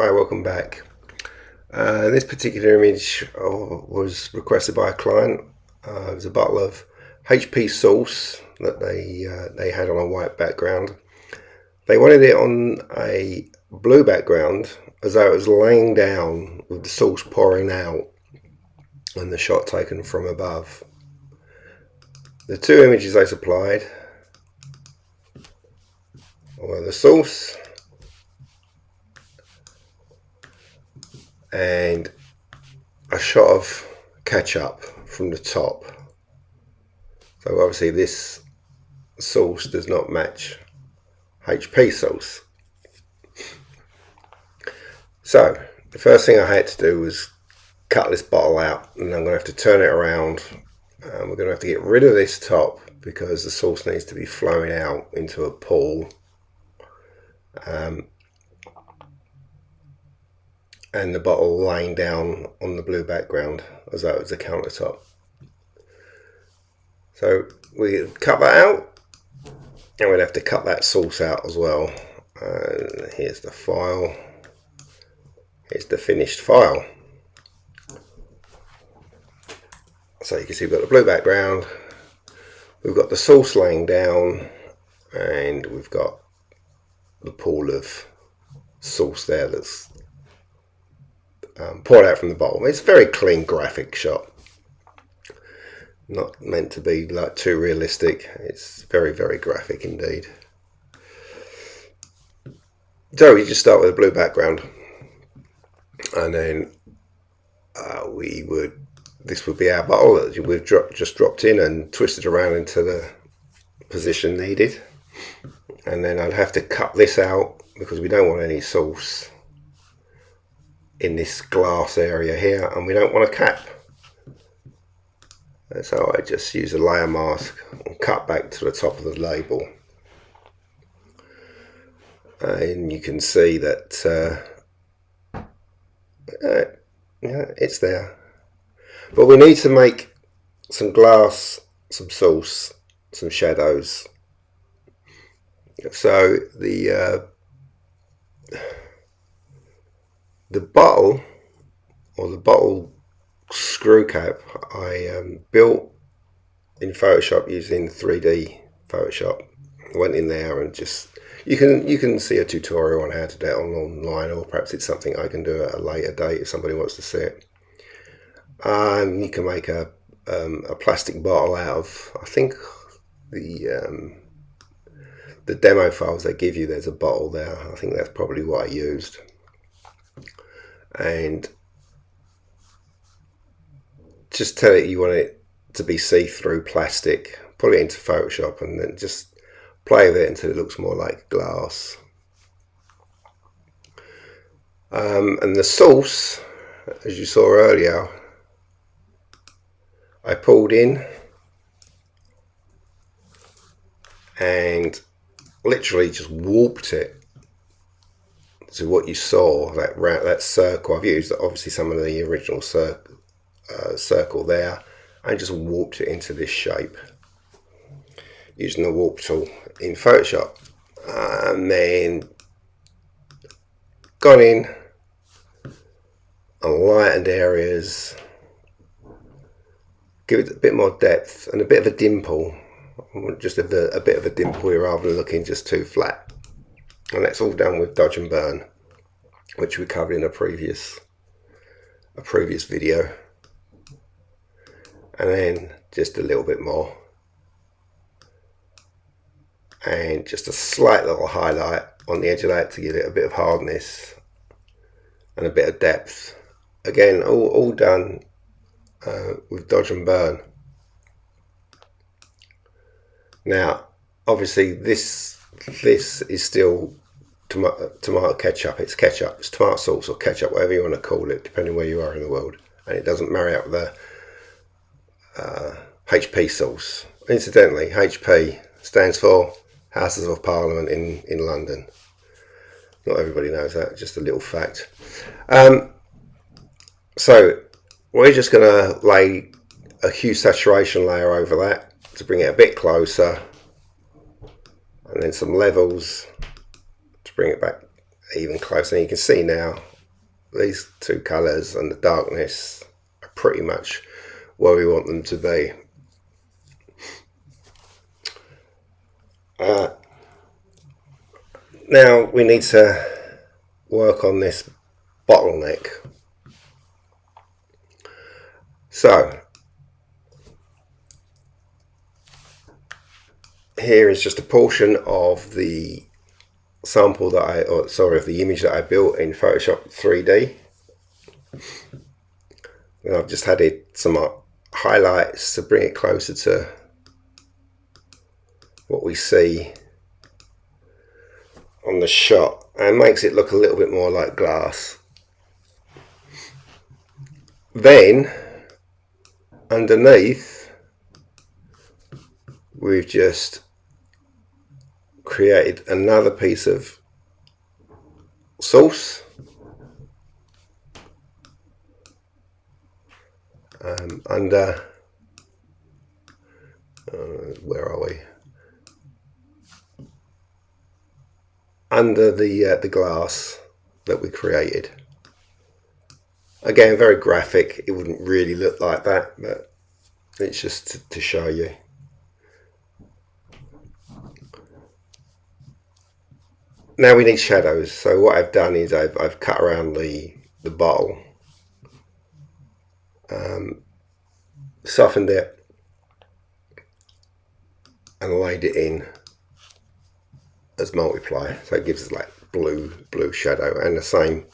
Hi, welcome back. This particular image was requested by a client. It was a bottle of HP sauce that they had on a white background. They wanted it on a blue background as though it was laying down with the sauce pouring out and the shot taken from above. The two images they supplied were the sauce and a shot of ketchup from the top. So obviously this sauce does not match HP sauce. So the first thing I had to do was cut this bottle out, and I'm going to have to turn it around. We're going to have to get rid of this top because the sauce needs to be flowing out into a pool. And the bottle laying down on the blue background as though it was a countertop. So we cut that out, and we'd have to cut that sauce out as well. Here's the file. Here's the finished file. So you can see we've got the blue background, we've got the sauce laying down, and we've got the pool of sauce there that's poured out from the bottle. It's a very clean graphic shot, not meant to be like too realistic. It's very, very graphic indeed. So we just start with a blue background, and then this would be our bottle that we've just dropped in and twisted around into the position needed. And then I'd have to cut this out because we don't want any sauce in this glass area here, and we don't want a cap. So I just use a layer mask and cut back to the top of the label. And you can see that it's there. But we need to make some glass, some sauce, some shadows. So the bottle, or the bottle screw cap, I built in Photoshop using 3D Photoshop. I went in there and just you can see a tutorial on how to do it online, or perhaps it's something I can do at a later date if somebody wants to see it. You can make a plastic bottle out of, I think the demo files they give you, there's a bottle there. I think that's probably what I used. And just tell it you want it to be see-through plastic, put it into Photoshop, and then just play with it until it looks more like glass. And the sauce, as you saw earlier, I pulled in and literally just warped it to what you saw, that circle. I've used obviously some of the original circle there, and just warped it into this shape using the warp tool in Photoshop. And then gone in and lightened areas, give it a bit more depth and a bit of a dimple. Just a bit of a dimple here rather than looking just too flat. And that's all done with dodge and burn, which we covered in a previous video. And then just a little bit more, and just a slight little highlight on the edge of that to give it a bit of hardness and a bit of depth. Again, all done with dodge and burn. Now obviously this is still tomato ketchup. It's ketchup, it's tomato sauce or ketchup, whatever you want to call it, depending where you are in the world, and it doesn't marry up with the HP sauce. Incidentally, HP stands for Houses of Parliament in London. Not everybody knows that, just a little fact. So we're just going to lay a hue saturation layer over that to bring it a bit closer, and then some levels to bring it back even closer. And you can see now these two colours and the darkness are pretty much where we want them to be. Now we need to work on this bottleneck. So here is just a portion of the sample that of the image that I built in Photoshop 3D. And I've just added some highlights to bring it closer to what we see on the shot, and makes it look a little bit more like glass. Then underneath we've just created another piece of source, under where are we? Under the glass that we created. Again, very graphic. It wouldn't really look like that, but it's just to show you. Now we need shadows. So what I've done is I've cut around the bottle, softened it, and laid it in as multiply, so it gives us like blue shadow, and the same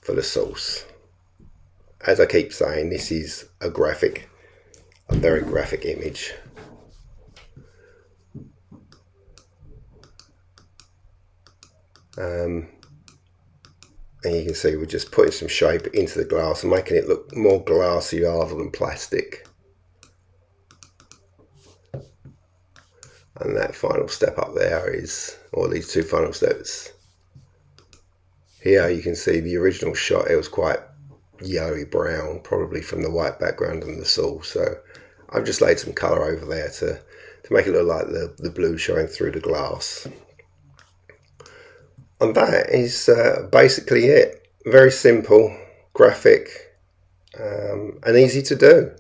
for the source. As I keep saying, this is a very graphic image. And you can see we're just putting some shape into the glass and making it look more glassy rather than plastic. And that final step up there is, or these two final steps. Here you can see the original shot, it was quite yellowy brown, probably from the white background and the source. So I've just laid some colour over there to make it look like the blue showing through the glass. And that is basically it. Very simple, graphic, and easy to do.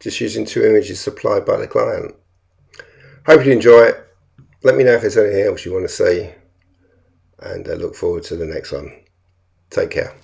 Just using two images supplied by the client. Hope you enjoy it. Let me know if there's anything else you want to see, and I look forward to the next one. Take care.